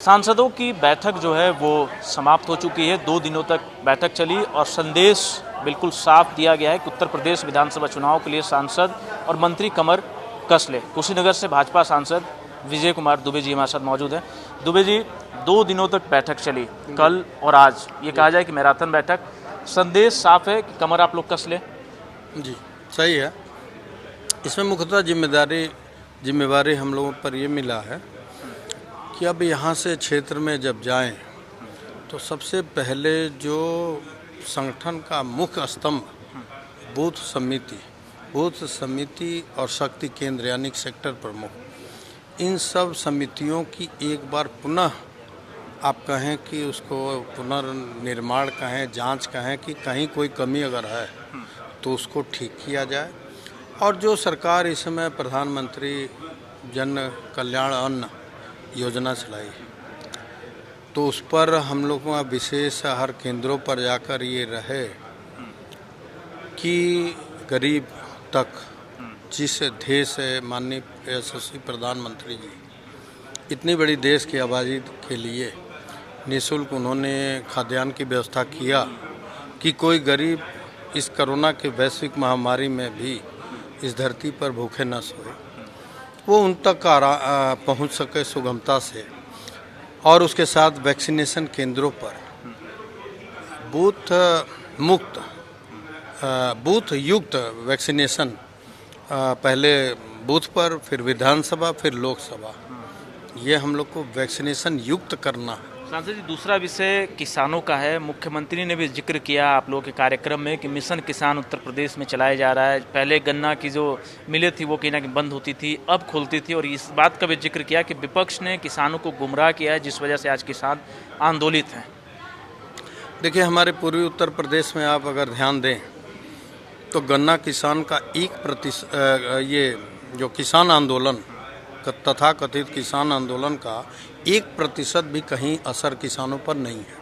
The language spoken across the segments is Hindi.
सांसदों की बैठक जो है वो समाप्त हो चुकी है। 2 दिनों तक बैठक चली और संदेश बिल्कुल साफ दिया गया है कि उत्तर प्रदेश विधानसभा चुनाव के लिए सांसद और मंत्री कमर कस ले। कुशीनगर से भाजपा सांसद विजय कुमार दुबे जी हमारे साथ मौजूद हैं। दुबे जी, 2 दिनों तक बैठक चली, कल और आज, ये कहा जाए कि मैराथन बैठक। संदेश साफ है कि कमर आप लोग कस ले। जी सही है। इसमें मुख्यतः जिम्मेवारी हम लोगों पर ये मिला है कि अब यहाँ से क्षेत्र में जब जाएं तो सबसे पहले जो संगठन का मुख्य स्तंभ बूथ समिति और शक्ति केंद्र यानी सेक्टर प्रमुख, इन सब समितियों की एक बार पुनः आप कहें कि उसको पुनर्निर्माण कहें, जांच कहें कि कहीं कोई कमी अगर है तो उसको ठीक किया जाए। और जो सरकार इस समय प्रधानमंत्री जन कल्याण अन्न योजना चलाई तो उस पर हम लोगों का विशेष हर केंद्रों पर जाकर ये रहे कि गरीब तक, जिस ध्येय से माननीय यशस्वी प्रधानमंत्री जी इतनी बड़ी देश की आबादी के लिए निःशुल्क उन्होंने खाद्यान्न की व्यवस्था किया कि कोई गरीब इस कोरोना के वैश्विक महामारी में भी इस धरती पर भूखे न सोए, वो उन तक पहुंच सके सुगमता से। और उसके साथ वैक्सीनेशन केंद्रों पर बूथ युक्त वैक्सीनेशन, पहले बूथ पर, फिर विधानसभा, फिर लोकसभा, ये हम लोग को वैक्सीनेशन युक्त करना है। सांसद जी, दूसरा विषय किसानों का है। मुख्यमंत्री ने भी जिक्र किया आप लोगों के कार्यक्रम में कि मिशन किसान उत्तर प्रदेश में चलाया जा रहा है। पहले गन्ना की जो मिलें थी वो कहीं ना कहीं बंद होती थी, अब खुलती थी, और इस बात का भी जिक्र किया कि विपक्ष ने किसानों को गुमराह किया है, जिस वजह से आज किसान आंदोलित हैं। देखिए, हमारे पूर्वी उत्तर प्रदेश में आप अगर ध्यान दें तो गन्ना किसान का 1% ये जो किसान आंदोलन तथा कथित किसान आंदोलन का 1% भी कहीं असर किसानों पर नहीं है।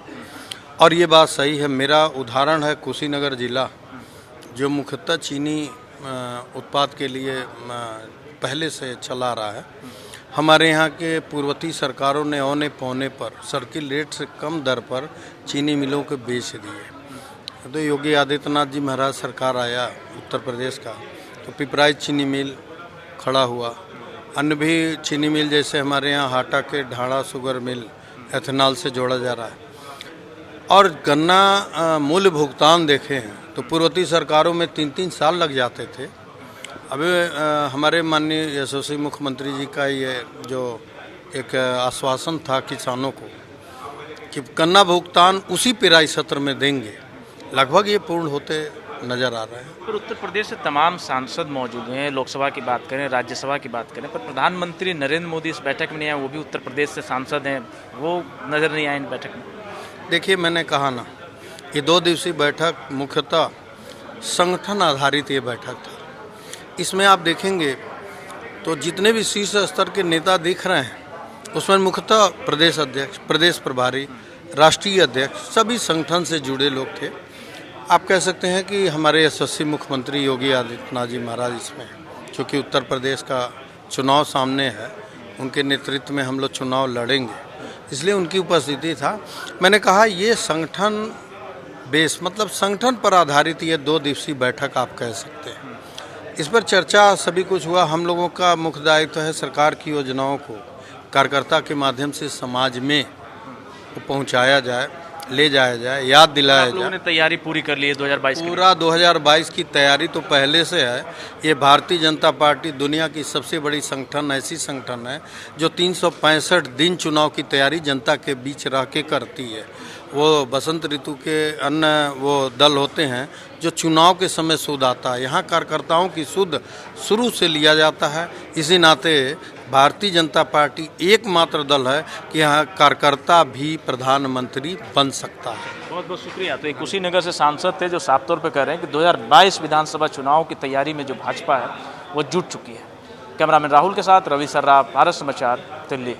और ये बात सही है। मेरा उदाहरण है कुशीनगर जिला, जो मुख्यतः चीनी उत्पाद के लिए पहले से चला रहा है। हमारे यहाँ के पूर्ववर्ती सरकारों ने औने पौने पर सर्किल रेट से कम दर पर चीनी मिलों को बेच दिए। तो योगी आदित्यनाथ जी महाराज सरकार आया उत्तर प्रदेश का, तो पिपराइच चीनी मिल खड़ा हुआ। अन्य भी चीनी मिल जैसे हमारे यहाँ हाटा के ढाड़ा शुगर मिल एथेनॉल से जोड़ा जा रहा है। और गन्ना मूल्य भुगतान देखे हैं तो पूर्ववर्ती सरकारों में 3-3 साल लग जाते थे। अभी हमारे माननीय यशस्वी मुख्यमंत्री जी का ये जो एक आश्वासन था किसानों को कि गन्ना भुगतान उसी पेराई सत्र में देंगे, लगभग ये पूर्ण होते नज़र आ रहे हैं। पर उत्तर प्रदेश से तमाम सांसद मौजूद हैं। लोकसभा की बात करें, राज्यसभा की बात करें, पर प्रधानमंत्री नरेंद्र मोदी इस बैठक में नहीं आए। वो भी उत्तर प्रदेश से सांसद हैं, वो नज़र नहीं आए इन बैठक में। देखिए, मैंने कहा ना, ये 2 दिवसीय बैठक मुख्यतः संगठन आधारित ये बैठक था। इसमें आप देखेंगे तो जितने भी शीर्ष स्तर के नेता दिख रहे हैं उसमें मुख्यतः प्रदेश अध्यक्ष, प्रदेश प्रभारी, राष्ट्रीय अध्यक्ष, सभी संगठन से जुड़े लोग थे। आप कह सकते हैं कि हमारे यशस्वी मुख्यमंत्री योगी आदित्यनाथ जी महाराज इसमें, चूँकि उत्तर प्रदेश का चुनाव सामने है, उनके नेतृत्व में हम लोग चुनाव लड़ेंगे, इसलिए उनकी उपस्थिति था। मैंने कहा ये संगठन बेस, मतलब संगठन पर आधारित ये 2 दिवसीय बैठक आप कह सकते हैं। इस पर चर्चा सभी कुछ हुआ। हम लोगों का मुख्य दायित्व है सरकार की योजनाओं को कार्यकर्ता के माध्यम से समाज में पहुँचाया जाए, ले जाया जाए, याद दिलाया जाए। आप लोगों ने तैयारी पूरी कर ली है 2022 की? पूरा 2022 की तैयारी तो पहले से है। ये भारतीय जनता पार्टी दुनिया की सबसे बड़ी संगठन, ऐसी संगठन है जो 365 दिन चुनाव की तैयारी जनता के बीच रह के करती है। वो बसंत ऋतु के अन्य वो दल होते हैं जो चुनाव के समय सुध आता है, यहाँ कार्यकर्ताओं की सुध शुरू से लिया जाता है। इसी नाते भारतीय जनता पार्टी एकमात्र दल है कि यहाँ कार्यकर्ता भी प्रधानमंत्री बन सकता है। बहुत बहुत शुक्रिया। तो एक कुशीनगर से सांसद थे जो साफ तौर पर कह रहे हैं कि 2022 विधानसभा चुनाव की तैयारी में जो भाजपा है वो जुट चुकी है। कैमरामैन राहुल के साथ रवि सर्रा, भारत समाचार, दिल्ली।